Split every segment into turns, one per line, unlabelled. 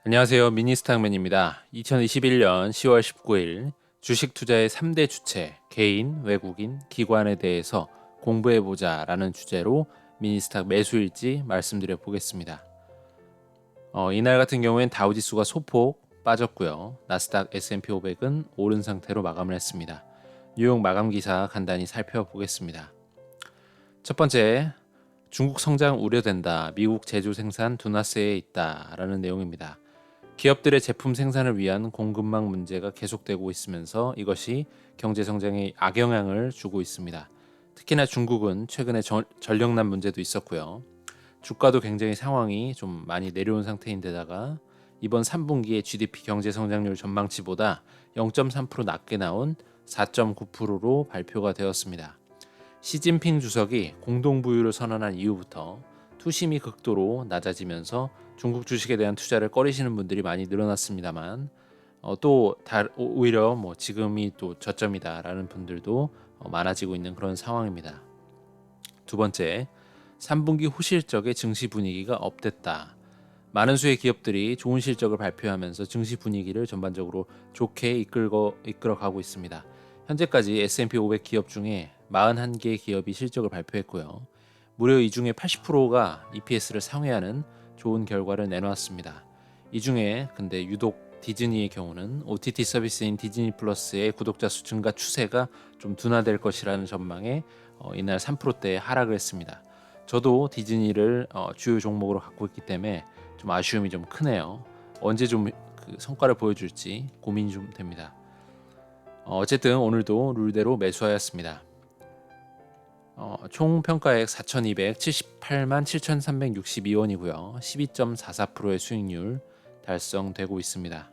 안녕하세요. 미니스탁맨입니다. 2021년 10월 19일 주식 투자의 3대 주체, 개인, 외국인, 기관에 대해서 공부해보자 라는 주제로 미니스탁 매수일지 말씀드려 보겠습니다. 이날 같은 경우엔 다우지수가 소폭 빠졌고요. 나스닥 S&P 500은 오른 상태로 마감을 했습니다. 뉴욕 마감 기사 간단히 살펴보겠습니다. 첫 번째, 중국 성장 우려된다. 미국 제조 생산 둔화세에 있다라는 내용입니다. 기업들의 제품 생산을 위한 공급망 문제가 계속되고 있으면서 이것이 경제 성장에 악영향을 주고 있습니다. 특히나 중국은 최근에 전력난 문제도 있었고요. 주가도 굉장히 상황이 좀 많이 내려온 상태인데다가 이번 3분기의 GDP 경제 성장률 전망치보다 0.3% 낮게 나온 4.9%로 발표가 되었습니다. 시진핑 주석이 공동부유를 선언한 이후부터 투심이 극도로 낮아지면서 중국 주식에 대한 투자를 꺼리시는 분들이 많이 늘어났습니다만 오히려 지금이 또 저점이다라는 분들도 많아지고 있는 그런 상황입니다. 두 번째, 3분기 후실적의 증시 분위기가 업됐다. 많은 수의 기업들이 좋은 실적을 발표하면서 증시 분위기를 전반적으로 좋게 이끌어가고 있습니다. 현재까지 S&P 500 기업 중에 41개 기업이 실적을 발표했고요. 무려 이 중에 80%가 EPS를 상회하는 좋은 결과를 내놓았습니다. 이 중에 근데 유독 디즈니의 경우는 OTT 서비스인 디즈니 플러스의 구독자 수 증가 추세가 좀 둔화될 것이라는 전망에 이날 3%대 하락을 했습니다. 저도 디즈니를 주요 종목으로 갖고 있기 때문에 좀 아쉬움이 좀 크네요. 언제 좀 그 성과를 보여줄지 고민이 좀 됩니다. 어쨌든 오늘도 룰대로 매수하였습니다. 총 평가액 4,278만 7,362원이고요. 12.44%의 수익률 달성되고 있습니다.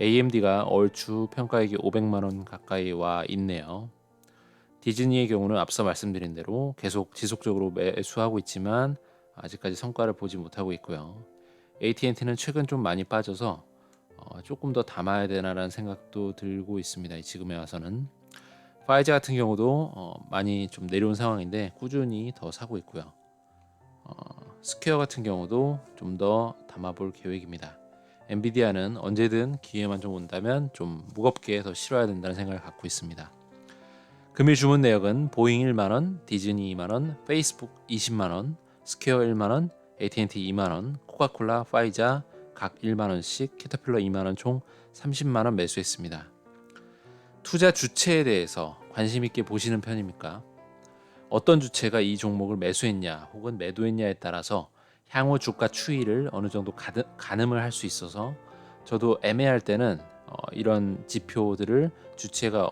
AMD가 얼추 평가액이 500만 원 가까이 와 있네요. 디즈니의 경우는 앞서 말씀드린 대로 계속 지속적으로 매수하고 있지만 아직까지 성과를 보지 못하고 있고요. AT&T는 최근 좀 많이 빠져서 조금 더 담아야 되나라는 생각도 들고 있습니다. 지금에 와서는. 파이자 같은 경우도 많이 좀 내려온 상황인데 꾸준히 더 사고 있고요. 스퀘어 같은 경우도 좀 더 담아볼 계획입니다. 엔비디아는 언제든 기회만 좀 온다면 좀 무겁게 더 실어야 된다는 생각을 갖고 있습니다. 금일 주문 내역은 보잉 1만원, 디즈니 2만원, 페이스북 20만원, 스퀘어 1만원, AT&T 2만원, 코카콜라, 파이자 각 1만원씩, 캐터필러 2만원 총 30만원 매수했습니다. 투자 주체에 대해서 관심 있게 보시는 편입니까? 어떤 주체가 이 종목을 매수했냐 혹은 매도했냐에 따라서 향후 주가 추이를 어느 정도 가늠을 할 수 있어서 저도 애매할 때는 이런 지표들을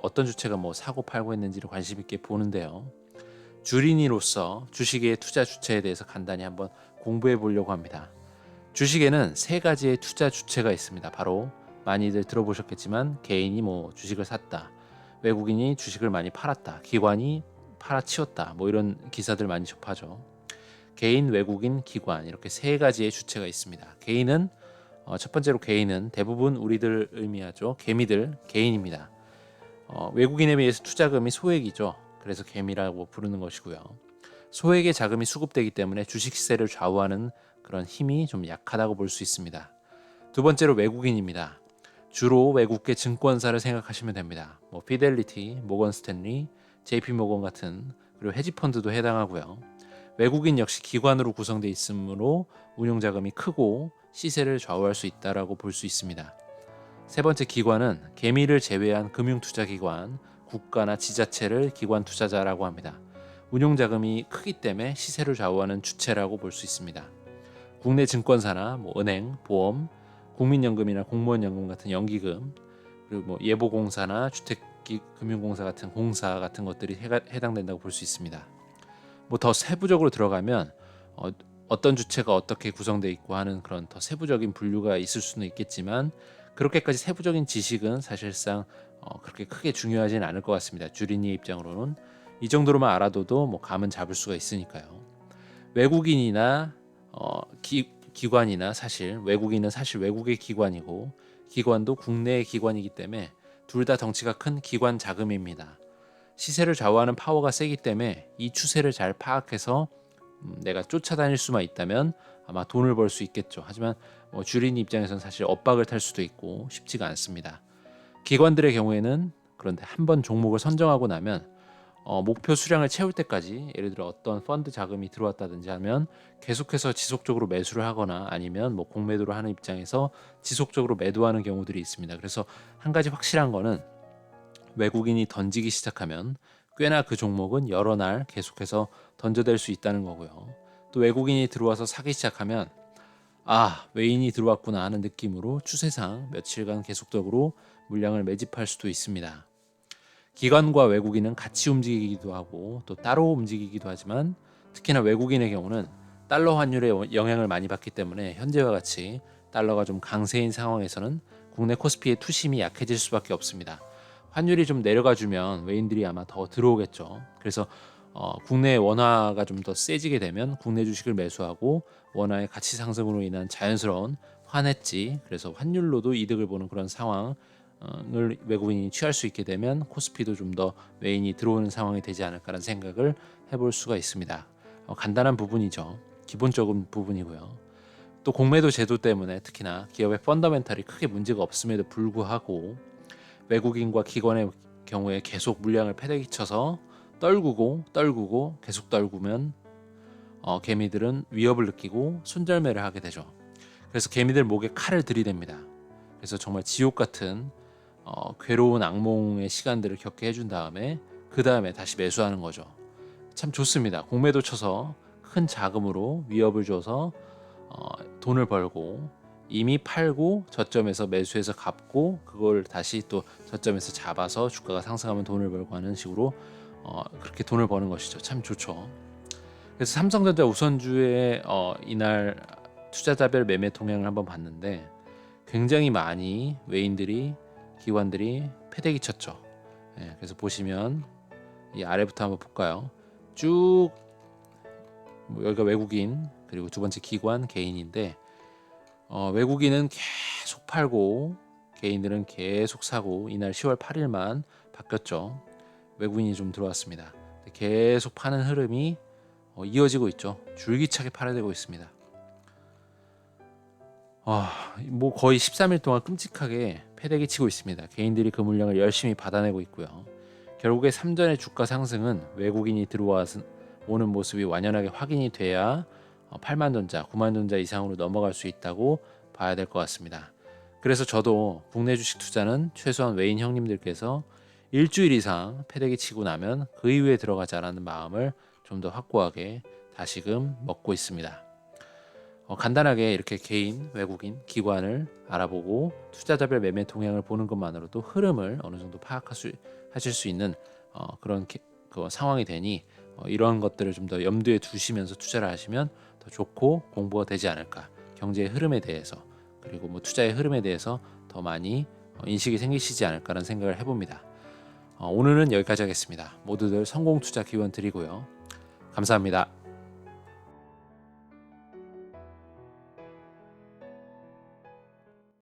어떤 주체가 사고 팔고 했는지를 관심 있게 보는데요. 주린이로서 주식의 투자 주체에 대해서 간단히 한번 공부해 보려고 합니다. 주식에는 세 가지의 투자 주체가 있습니다. 바로 많이들 들어보셨겠지만 개인이 주식을 샀다, 외국인이 주식을 많이 팔았다, 기관이 팔아치웠다, 이런 기사들 많이 접하죠. 개인, 외국인, 기관 이렇게 세 가지의 주체가 있습니다. 첫 번째로 개인은 대부분 우리들 의미하죠. 개미들, 개인입니다. 외국인에 비해서 투자금이 소액이죠. 그래서 개미라고 부르는 것이고요. 소액의 자금이 수급되기 때문에 주식 시세를 좌우하는 그런 힘이 좀 약하다고 볼 수 있습니다. 두 번째로 외국인입니다. 주로 외국계 증권사를 생각하시면 됩니다. 피델리티, 모건 스탠리, JP 모건 같은, 그리고 헤지펀드도 해당하고요. 외국인 역시 기관으로 구성되어 있으므로 운용 자금이 크고 시세를 좌우할 수 있다라고 볼 수 있습니다. 세 번째 기관은 개미를 제외한 금융투자기관, 국가나 지자체를 기관 투자자라고 합니다. 운용 자금이 크기 때문에 시세를 좌우하는 주체라고 볼 수 있습니다. 국내 증권사나 은행, 보험, 국민연금이나 공무원연금 같은 연기금, 그리고 예보공사나 주택금융공사 같은 공사 같은 것들이 해당된다고 볼 수 있습니다. 더 세부적으로 들어가면 어떤 주체가 어떻게 구성되어 있고 하는 그런 더 세부적인 분류가 있을 수는 있겠지만 그렇게까지 세부적인 지식은 사실상 그렇게 크게 중요하지는 않을 것 같습니다. 주린이의 입장으로는 이 정도로만 알아둬도 감은 잡을 수가 있으니까요. 외국인이나 기관이나 외국인은 사실 외국의 기관이고 기관도 국내의 기관이기 때문에 둘 다 덩치가 큰 기관 자금입니다. 시세를 좌우하는 파워가 세기 때문에 이 추세를 잘 파악해서 내가 쫓아다닐 수만 있다면 아마 돈을 벌 수 있겠죠. 하지만 주린 입장에서는 사실 엇박을 탈 수도 있고 쉽지가 않습니다. 기관들의 경우에는 그런데 한번 종목을 선정하고 나면 목표 수량을 채울 때까지, 예를 들어 어떤 펀드 자금이 들어왔다든지 하면 계속해서 지속적으로 매수를 하거나 아니면 공매도를 하는 입장에서 지속적으로 매도하는 경우들이 있습니다. 그래서 한 가지 확실한 거는 외국인이 던지기 시작하면 꽤나 그 종목은 여러 날 계속해서 던져댈 수 있다는 거고요. 또 외국인이 들어와서 사기 시작하면 외인이 들어왔구나 하는 느낌으로 추세상 며칠간 계속적으로 물량을 매집할 수도 있습니다. 기관과 외국인은 같이 움직이기도 하고 또 따로 움직이기도 하지만, 특히나 외국인의 경우는 달러 환율에 영향을 많이 받기 때문에 현재와 같이 달러가 좀 강세인 상황에서는 국내 코스피의 투심이 약해질 수밖에 없습니다. 환율이 좀 내려가 주면 외인들이 아마 더 들어오겠죠. 그래서 국내 원화가 좀 더 세지게 되면 국내 주식을 매수하고 원화의 가치 상승으로 인한 자연스러운 환해지, 그래서 환율로도 이득을 보는 그런 상황을 외국인이 취할 수 있게 되면 코스피도 좀 더 외인이 들어오는 상황이 되지 않을까라는 생각을 해볼 수가 있습니다. 간단한 부분이죠. 기본적인 부분이고요. 또 공매도 제도 때문에 특히나 기업의 펀더멘탈이 크게 문제가 없음에도 불구하고 외국인과 기관의 경우에 계속 물량을 패대기 쳐서 떨구고 계속 떨구면 개미들은 위협을 느끼고 손절매를 하게 되죠. 그래서 개미들 목에 칼을 들이댑니다. 그래서 정말 지옥 같은 괴로운 악몽의 시간들을 겪게 해준 다음에 그 다음에 다시 매수하는 거죠. 참 좋습니다. 공매도 쳐서 큰 자금으로 위협을 줘서 돈을 벌고, 이미 팔고 저점에서 매수해서 갚고 그걸 다시 또 저점에서 잡아서 주가가 상승하면 돈을 벌고 하는 식으로 그렇게 돈을 버는 것이죠. 참 좋죠. 그래서 삼성전자 우선주의 이날 투자자별 매매 동향을 한번 봤는데 굉장히 많이 외인들이, 기관들이 패대기 쳤죠. 그래서 보시면 이 아래부터 한번 볼까요? 쭉 여기가 외국인, 그리고 두 번째 기관, 개인인데 외국인은 계속 팔고 개인들은 계속 사고, 이날 10월 8일만 바뀌었죠. 외국인이 좀 들어왔습니다. 계속 파는 흐름이 이어지고 있죠. 줄기차게 팔아내고 있습니다. 거의 13일 동안 끔찍하게 패대기 치고 있습니다. 개인들이 그 물량을 열심히 받아내고 있고요. 결국에 3전의 주가 상승은 외국인이 들어와서 오는 모습이 완연하게 확인이 돼야 8만 전자, 9만 전자 이상으로 넘어갈 수 있다고 봐야 될 것 같습니다. 그래서 저도 국내 주식 투자는 최소한 외인 형님들께서 일주일 이상 패대기 치고 나면 그 이후에 들어가자라는 마음을 좀 더 확고하게 다시금 먹고 있습니다. 간단하게 이렇게 개인, 외국인, 기관을 알아보고 투자자별 매매 동향을 보는 것만으로도 흐름을 어느 정도 파악하실 수 있는 그런 그 상황이 되니 이러한 것들을 좀 더 염두에 두시면서 투자를 하시면 더 좋고 공부가 되지 않을까. 경제의 흐름에 대해서, 그리고 투자의 흐름에 대해서 더 많이 인식이 생기시지 않을까라는 생각을 해봅니다. 오늘은 여기까지 하겠습니다. 모두들 성공 투자 기원 드리고요. 감사합니다.